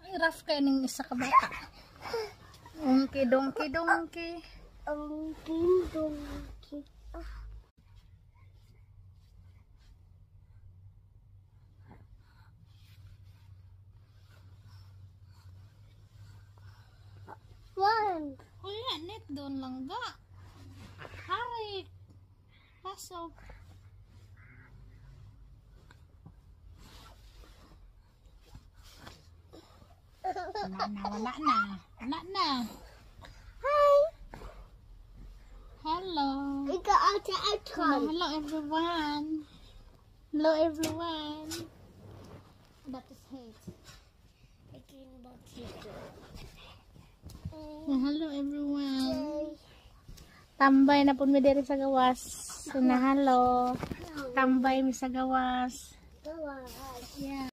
Ay, rough kayo ng isa ka bata. Donkey, donkey, donkey. Donkey. One. Kuya, net doon lang ga. Harik. Pasok. Wala na. Hi. Hello. I got out the icon. Hello everyone. Hello everyone. That is hate. Hello everyone. Tambay na po mi diri sa gawas. Hello. Tambay mi sa gawas. Go on. Yeah.